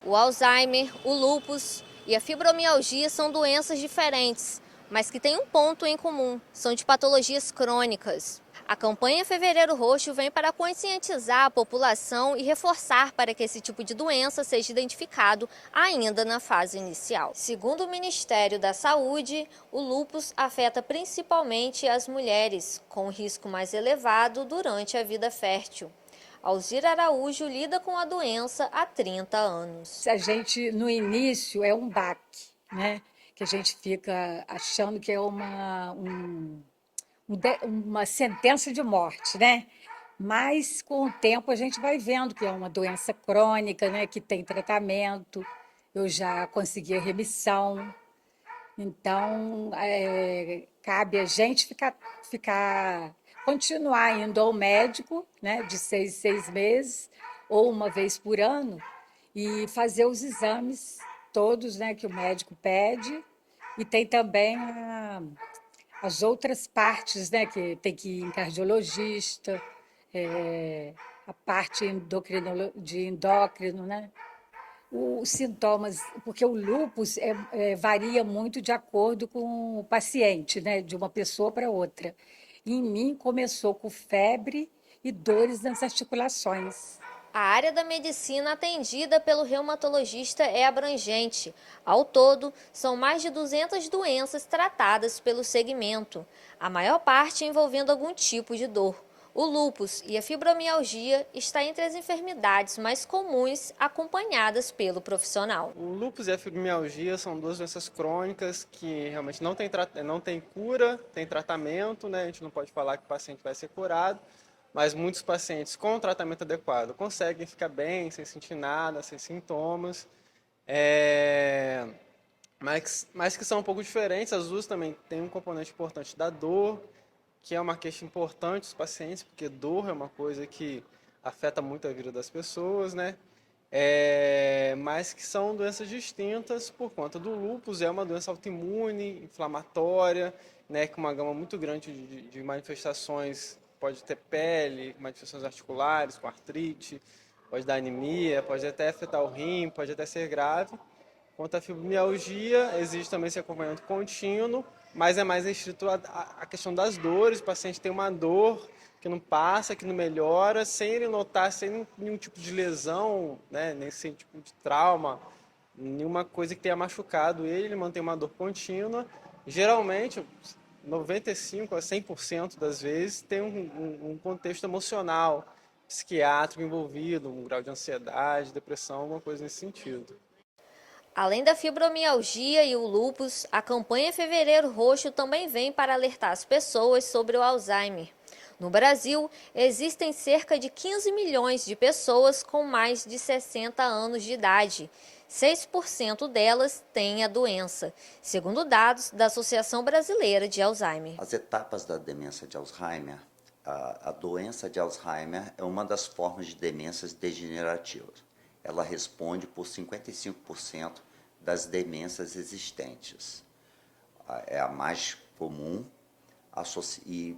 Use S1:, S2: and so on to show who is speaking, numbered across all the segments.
S1: O Alzheimer, o lúpus e a fibromialgia são doenças diferentes, mas que têm um ponto em comum: são de patologias crônicas. A campanha Fevereiro Roxo vem para conscientizar a população e reforçar para que esse tipo de doença seja identificado ainda na fase inicial. Segundo o Ministério da Saúde, o lúpus afeta principalmente as mulheres, com risco mais elevado durante a vida fértil. Alzira Araújo lida com a doença há 30 anos.
S2: A gente, no início, é um baque, né? Que a gente fica achando que é uma sentença de morte, né? Mas, com o tempo, a gente vai vendo que é uma doença crônica, né? Que tem tratamento. Eu já consegui a remissão. Então, cabe a gente continuar indo ao médico, né, de 6 em 6 meses, ou uma vez por ano, e fazer os exames todos, né, que o médico pede. E tem também as outras partes, né, que tem que ir em cardiologista, a parte de endócrino, né? Os sintomas, porque o lúpus varia muito de acordo com o paciente, né, de uma pessoa para outra. Em mim começou com febre e dores nas articulações.
S1: A área da medicina atendida pelo reumatologista é abrangente. Ao todo, são mais de 200 doenças tratadas pelo segmento, a maior parte envolvendo algum tipo de dor. O lúpus e a fibromialgia está entre as enfermidades mais comuns acompanhadas pelo profissional.
S3: O lúpus e a fibromialgia são duas doenças crônicas que realmente não tem cura, tem tratamento, né? A gente não pode falar que o paciente vai ser curado, mas muitos pacientes com tratamento adequado conseguem ficar bem, sem sentir nada, sem sintomas, mas que são um pouco diferentes. As duas também têm um componente importante da dor, que é uma queixa importante dos pacientes, porque dor é uma coisa que afeta muito a vida das pessoas, né? Mas que são doenças distintas por conta do lúpus, é uma doença autoimune, inflamatória, né, com uma gama muito grande de manifestações, pode ter pele, manifestações articulares, com artrite, pode dar anemia, pode até afetar o rim, pode até ser grave. Quanto à fibromialgia, existe também esse acompanhamento contínuo, mas é mais restrito à questão das dores. O paciente tem uma dor que não passa, que não melhora, sem ele notar, sem nenhum tipo de lesão, né, nem sem tipo de trauma, nenhuma coisa que tenha machucado ele mantém uma dor contínua. Geralmente, 95 a 100% das vezes, tem um contexto emocional, psiquiátrico envolvido, um grau de ansiedade, depressão, alguma coisa nesse sentido.
S1: Além da fibromialgia e o lúpus, a campanha Fevereiro Roxo também vem para alertar as pessoas sobre o Alzheimer. No Brasil, existem cerca de 15 milhões de pessoas com mais de 60 anos de idade. 6% delas têm a doença, segundo dados da Associação Brasileira de Alzheimer.
S4: As etapas da demência de Alzheimer, a doença de Alzheimer é uma das formas de demências degenerativas. Ela responde por 55% das demências existentes. É a mais comum e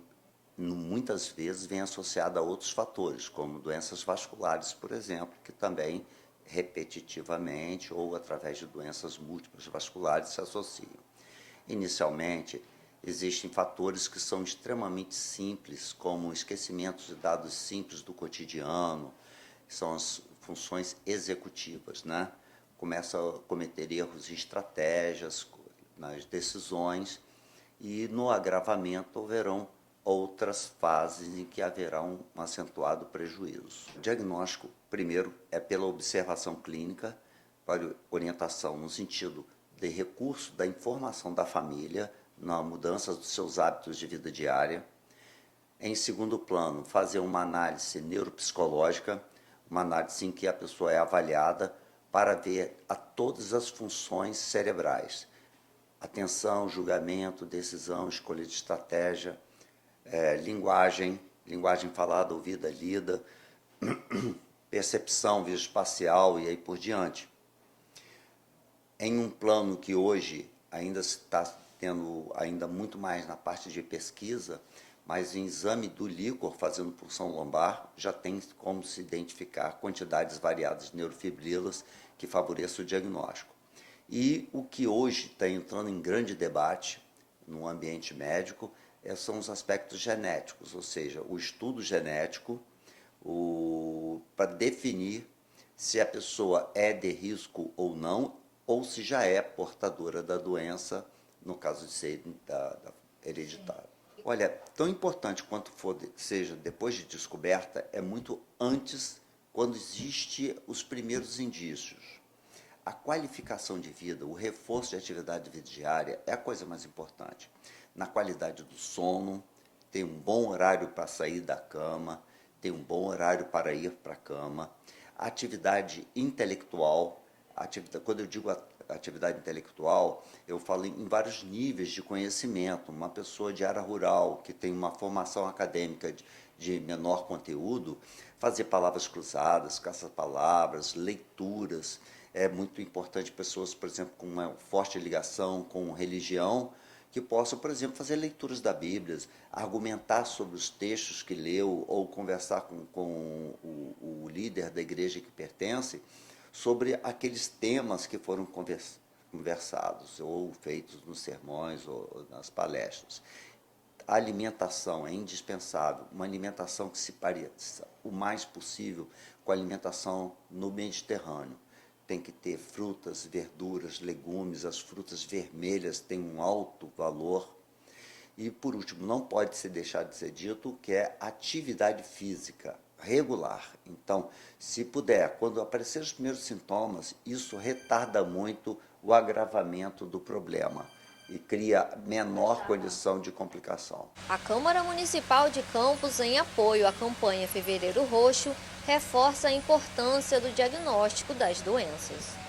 S4: muitas vezes vem associada a outros fatores, como doenças vasculares, por exemplo, que também repetitivamente ou através de doenças múltiplas vasculares se associam. Inicialmente, existem fatores que são extremamente simples, como esquecimentos de dados simples do cotidiano, que são as funções executivas, né? Começa a cometer erros em estratégias, nas decisões, e no agravamento haverão outras fases em que haverá um acentuado prejuízo. O diagnóstico, primeiro, é pela observação clínica, para orientação no sentido de recurso da informação da família, na mudança dos seus hábitos de vida diária. Em segundo plano, fazer uma análise neuropsicológica, uma análise em que a pessoa é avaliada para ver a todas as funções cerebrais: atenção, julgamento, decisão, escolha de estratégia, linguagem falada, ouvida, lida, percepção visões-espacial e aí por diante. Em um plano que hoje ainda está tendo ainda muito mais na parte de pesquisa, mas em exame do líquor, fazendo punção lombar, já tem como se identificar quantidades variadas de neurofibrilas que favoreçam o diagnóstico. E o que hoje está entrando em grande debate no ambiente médico são os aspectos genéticos, ou seja, o estudo genético para definir se a pessoa é de risco ou não, ou se já é portadora da doença, no caso de ser hereditária. Olha, tão importante quanto seja depois de descoberta, é muito antes, quando existem os primeiros indícios. A qualificação de vida, o reforço de atividade de vida diária é a coisa mais importante. Na qualidade do sono, tem um bom horário para sair da cama, tem um bom horário para ir para a cama. A atividade intelectual, quando eu digo atividade intelectual, eu falo em vários níveis de conhecimento. Uma pessoa de área rural, que tem uma formação acadêmica de menor conteúdo, fazer palavras cruzadas, caça-palavras, leituras. É muito importante pessoas, por exemplo, com uma forte ligação com religião, que possam, por exemplo, fazer leituras da Bíblia, argumentar sobre os textos que leu ou conversar com o líder da igreja que pertence sobre aqueles temas que foram conversados ou feitos nos sermões ou nas palestras. A alimentação é indispensável, uma alimentação que se pareça o mais possível com a alimentação no Mediterrâneo. Tem que ter frutas, verduras, legumes, as frutas vermelhas têm um alto valor. E, por último, não pode se deixar de ser dito que é atividade física regular. Então, se puder, quando aparecer os primeiros sintomas, isso retarda muito o agravamento do problema e cria menor condição de complicação.
S1: A Câmara Municipal de Campos, em apoio à campanha Fevereiro Roxo, reforça a importância do diagnóstico das doenças.